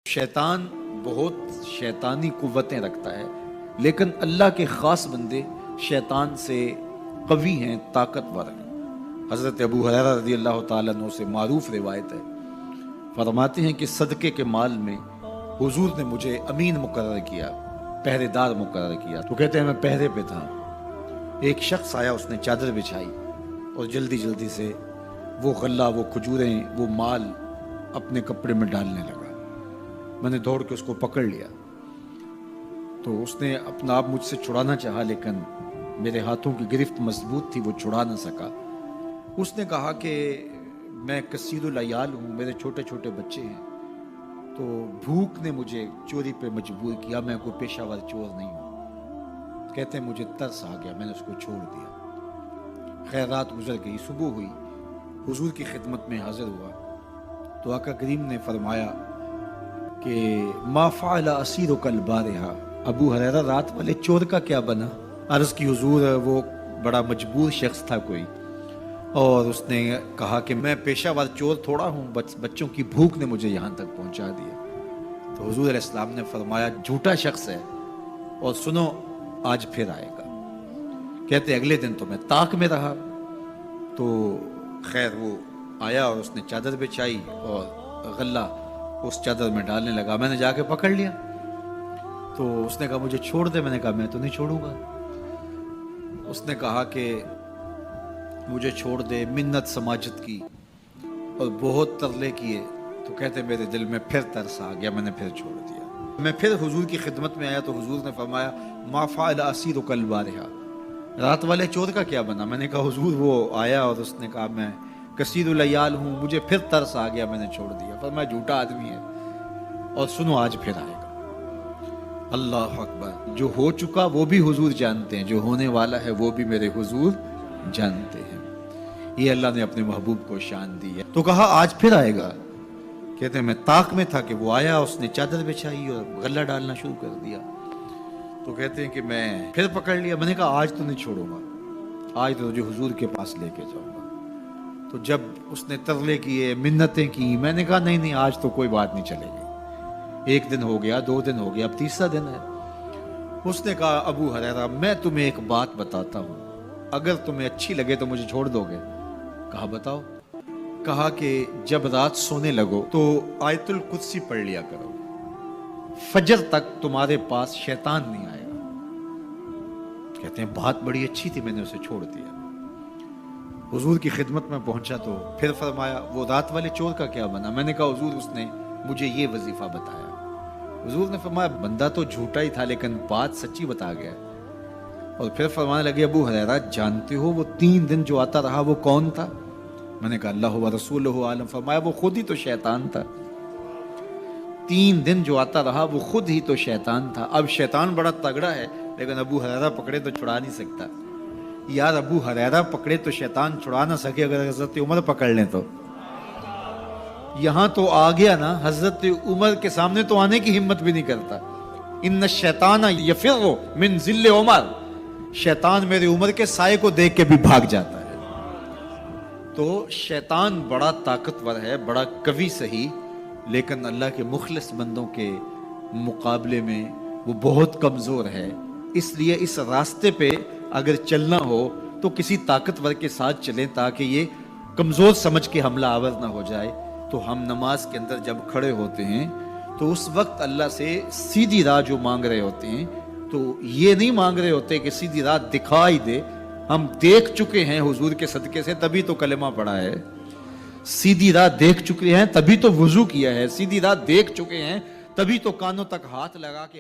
शैतान बहुत शैतानी कुव्वतें रखता है, लेकिन अल्लाह के ख़ास बंदे शैतान से कवी हैं, ताकतवर हैं। हज़रत अबू हुरैरा रज़ी अल्लाह ताला अन्हु से मारूफ रिवायत है, फरमाते हैं कि सदक़े के माल में हुजूर ने मुझे अमीन मुकर्रर किया, पहरेदार मुकर्रर किया। तो कहते हैं मैं पहरे पे था, एक शख्स आया, उसने चादर बिछाई और जल्दी जल्दी से वो गल्ला, वो खजूरें, वो माल अपने कपड़े में डालने लगा। मैंने दौड़ के उसको पकड़ लिया तो उसने अपना आप मुझसे छुड़ाना चाहा, लेकिन मेरे हाथों की गिरफ्त मजबूत थी, वो छुड़ा ना सका। उसने कहा कि मैं कसीरुल अयाल हूँ, मेरे छोटे छोटे बच्चे हैं, तो भूख ने मुझे चोरी पे मजबूर किया, मैं कोई पेशावर चोर नहीं हूँ। कहते हैं मुझे तरस आ गया, मैंने उसको छोड़ दिया। खैर रात गुजर गई, सुबह हुई, हुजूर की खिदमत में हाजिर हुआ तो आका करीम ने फरमाया कि मा फ़अल असीरु कल बारिहा, अबू हुरैरा रात वाले चोर का क्या बना। अर्ज़ की हुजूर वो बड़ा मजबूर शख्स था कोई, और उसने कहा कि मैं पेशावर चोर थोड़ा हूँ, बच्चों की भूख ने मुझे यहाँ तक पहुँचा दिया। तो हुजूर अलैहिस्सलाम ने फरमाया झूठा शख्स है, और सुनो आज फिर आएगा। कहते अगले दिन तो मैं ताक में रहा, तो खैर वो आया और उसने चादर बिछाई और गल्ला उस चादर में डालने लगा। मैंने जाके पकड़ लिया तो उसने कहा मुझे छोड़ दे। मैंने कहा मैं तो नहीं छोड़ूंगा। उसने कहा कि मुझे छोड़ दे, मिन्नत समाजत की और बहुत तरले किए। तो कहते मेरे दिल में फिर तरस आ गया, मैंने फिर छोड़ दिया। मैं फिर हुजूर की खिदमत में आया तो हुजूर ने फरमाया मा फ़अल असीरु कल बारिहा, रात वाले चोर का क्या बना। मैंने कहा हुजूर वो आया और उसने कहा मैं कसीरुल अयाल हूँ, मुझे फिर तरस आ गया, मैंने छोड़ दिया। पर मैं झूठा आदमी है, और सुनो आज फिर आएगा। अल्लाह अकबर। जो हो चुका वो भी हुजूर जानते हैं, जो होने वाला है वो भी मेरे हुजूर जानते हैं। ये अल्लाह ने अपने महबूब को शान दी है। तो कहा आज फिर आएगा। कहते हैं मैं ताक में था कि वो आया, उसने चादर बिछाई और गल्ला डालना शुरू कर दिया। तो कहते हैं कि मैं फिर पकड़ लिया। मैंने कहा आज तो नहीं छोड़ूंगा, आज तो जो हुजूर के पास लेके जाऊंगा। तो जब उसने तरले किए, मिन्नतें की, मैंने कहा नहीं नहीं आज तो कोई बात नहीं चलेगी। एक दिन हो गया, 2 दिन हो गया, अब तीसरा दिन है। उसने कहा अबू हुरैरा मैं तुम्हें एक बात बताता हूँ, अगर तुम्हें अच्छी लगे तो मुझे छोड़ दोगे। कहा बताओ। कहा कि जब रात सोने लगो तो आयतुल कुर्सी पढ़ लिया करो, फजर तक तुम्हारे पास शैतान नहीं आएगा। कहते हैं बात बड़ी अच्छी थी, मैंने उसे छोड़ दिया। हुजूर की खिदमत में पहुंचा तो फिर फरमाया वो रात वाले चोर का क्या बना। मैंने कहा हुजूर उसने मुझे ये वजीफा बताया। हुजूर ने फरमाया बंदा तो झूठा ही था, लेकिन बात सच्ची बता गया। और फिर फरमाने लगे अबू हुरैरा जानते हो वो 3 दिन जो आता रहा वो कौन था। मैंने कहा अल्लाह व रसूलुहु आलम। फरमाया वो खुद ही तो शैतान था। 3 दिन जो आता रहा वो खुद ही तो शैतान था। अब शैतान बड़ा तगड़ा है, लेकिन अबू हुरैरा पकड़े तो छुड़ा नहीं सकता। यार अबू हुरैरा पकड़े तो शैतान छुड़ा ना सके, अगर हजरत उमर पकड़ लें तो। यहां तो आ गया ना, हजरत उमर के सामने तो आने की हिम्मत भी नहीं करता। इन्न शैतान यफिर्रु मिन जिल्ले उमर, शैतान मेरे उमर के साए को देख के भी भाग जाता है। तो शैतान बड़ा ताकतवर है, बड़ा कवि सही, लेकिन अल्लाह के मुखलिस बंदों के मुकाबले में वो बहुत कमजोर है। इसलिए इस रास्ते पे अगर चलना हो तो किसी ताकतवर के साथ चलें, ताकि ये कमजोर समझ के हमला आवर ना हो जाए। तो हम नमाज के अंदर जब खड़े होते हैं तो उस वक्त अल्लाह से सीधी राह जो मांग रहे होते हैं, तो ये नहीं मांग रहे होते कि सीधी राह दिखाई दे। हम देख चुके हैं हुजूर के सदके से, तभी तो कलेमा पढ़ा है। सीधी राह देख चुके हैं तभी तो वुजू किया है। सीधी राह देख चुके हैं तभी तो कानों तक हाथ लगा के